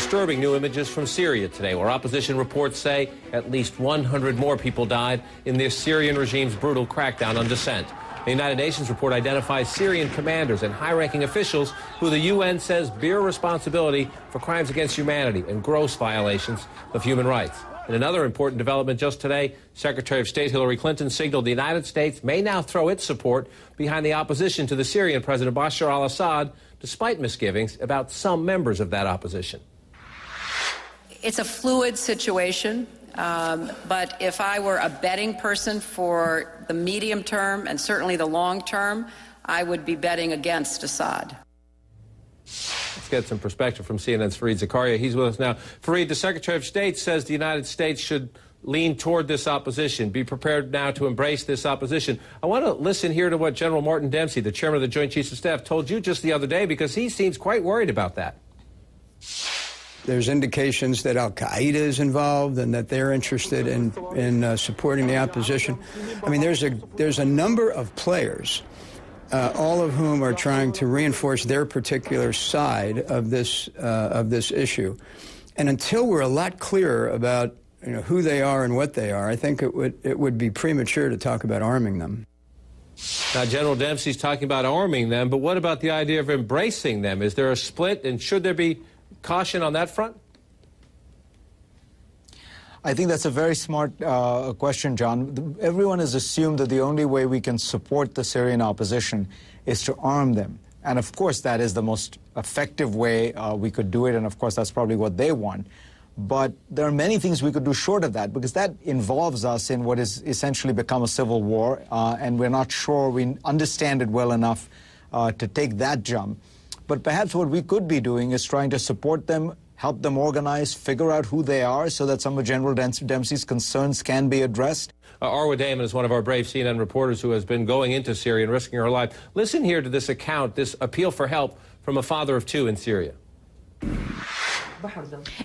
disturbing new images from Syria today, where opposition reports say at least 100 more people died in this Syrian regime's brutal crackdown on dissent. The United Nations report identifies Syrian commanders and high-ranking officials who the UN says bear responsibility for crimes against humanity and gross violations of human rights. In another important development just today, Secretary of State Hillary Clinton signaled the United States may now throw its support behind the opposition to the Syrian President Bashar al-Assad, despite misgivings about some members of that opposition. It's a fluid situation, but if I were a betting person for the medium term and certainly the long term, I would be betting against Assad. Let's get some perspective from CNN's Fareed Zakaria. He's with us now. Fareed, the Secretary of State says the United States should lean toward this opposition, be prepared now to embrace this opposition. I want to listen here to what General Martin Dempsey, the chairman of the Joint Chiefs of Staff, told you just the other day, because he seems quite worried about that. There's indications that al-Qaeda is involved and that they're interested in supporting the opposition. I mean, there's a number of players, all of whom are trying to reinforce their particular side of this issue. And until we're a lot clearer about who they are and what they are, I think it would be premature to talk about arming them. Now, General Dempsey's talking about arming them, but what about the idea of embracing them? Is there a split, and should there be caution on that front? I think that's a very smart question, John. Everyone has assumed that the only way we can support the Syrian opposition is to arm them. And of course, that is the most effective way we could do it, and of course, that's probably what they want. But there are many things we could do short of that, because that involves us in what has essentially become a civil war, and we're not sure we understand it well enough to take that jump. But perhaps what we could be doing is trying to support them, help them organize, figure out who they are so that some of General Dempsey's concerns can be addressed. Arwa Damon is one of our brave CNN reporters who has been going into Syria and risking her life. Listen here to this account, this appeal for help from a father of two in Syria.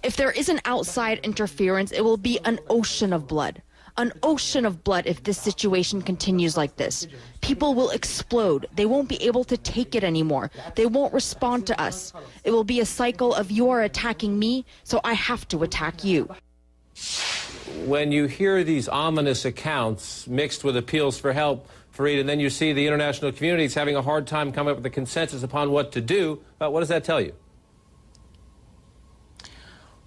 If there isn't outside interference, it will be an ocean of blood. An ocean of blood if this situation continues like this. People will explode. They won't be able to take it anymore. They won't respond to us. It will be a cycle of you are attacking me, so I have to attack you. When you hear these ominous accounts mixed with appeals for help, Fareed, and then you see the international community is having a hard time coming up with a consensus upon what to do, what does that tell you?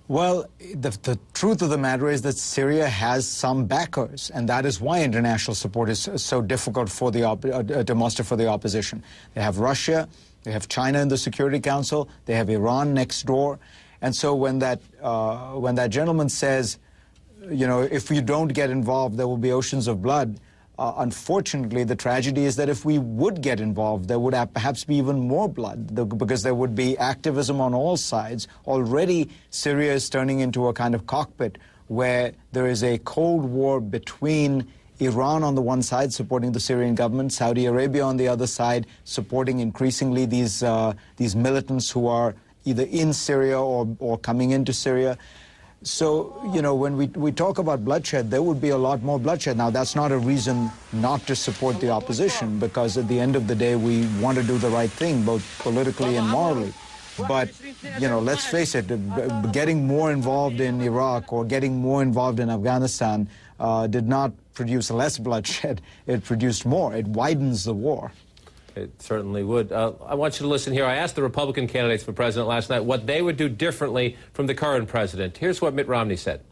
Well, the truth of the matter is that Syria has some backers, and that is why international support is so difficult for to muster for the opposition. They have Russia, they have China in the Security Council, they have Iran next door, and so when that gentleman says, if we don't get involved, there will be oceans of blood. Unfortunately, the tragedy is that if we would get involved, there would perhaps be even more blood, because there would be activism on all sides. Already, Syria is turning into a kind of cockpit where there is a Cold War between Iran on the one side, supporting the Syrian government, Saudi Arabia on the other side, supporting increasingly these militants who are either in Syria or coming into Syria. So, when we talk about bloodshed, there would be a lot more bloodshed. Now, that's not a reason not to support the opposition, because at the end of the day, we want to do the right thing, both politically and morally. But, let's face it, getting more involved in Iraq or getting more involved in Afghanistan did not produce less bloodshed. It produced more. It widens the war. It certainly would. I want you to listen here. I asked the Republican candidates for president last night what they would do differently from the current president. Here's what Mitt Romney said.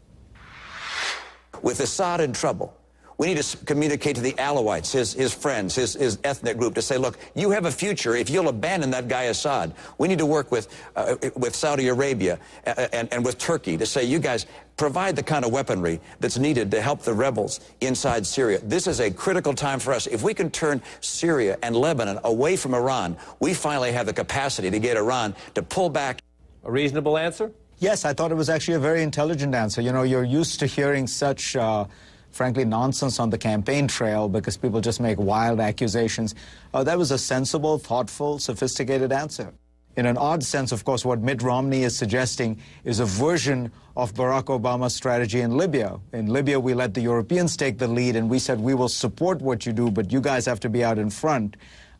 With Assad in trouble, we need to communicate to the Alawites, his friends, his ethnic group, to say, look, you have a future if you'll abandon that guy Assad. We need to work with Saudi Arabia and with Turkey to say, you guys, provide the kind of weaponry that's needed to help the rebels inside Syria. This is a critical time for us. If we can turn Syria and Lebanon away from Iran, we finally have the capacity to get Iran to pull back. A reasonable answer? Yes, I thought it was actually a very intelligent answer. You're used to hearing such frankly, nonsense on the campaign trail because people just make wild accusations. That was a sensible, thoughtful, sophisticated answer. In an odd sense, of course, what Mitt Romney is suggesting is a version of Barack Obama's strategy in Libya. In Libya, we let the Europeans take the lead, and we said, we will support what you do, but you guys have to be out in front.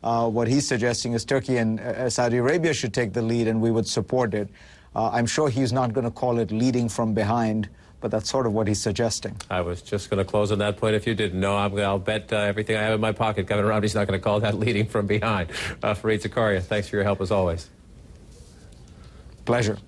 What he's suggesting is Turkey and Saudi Arabia should take the lead, and we would support it. I'm sure he's not going to call it leading from behind, but that's sort of what he's suggesting. I was just going to close on that point. If you didn't know, I'll bet everything I have in my pocket, Governor Romney's not going to call that leading from behind. Fareed Zakaria, thanks for your help as always. Pleasure.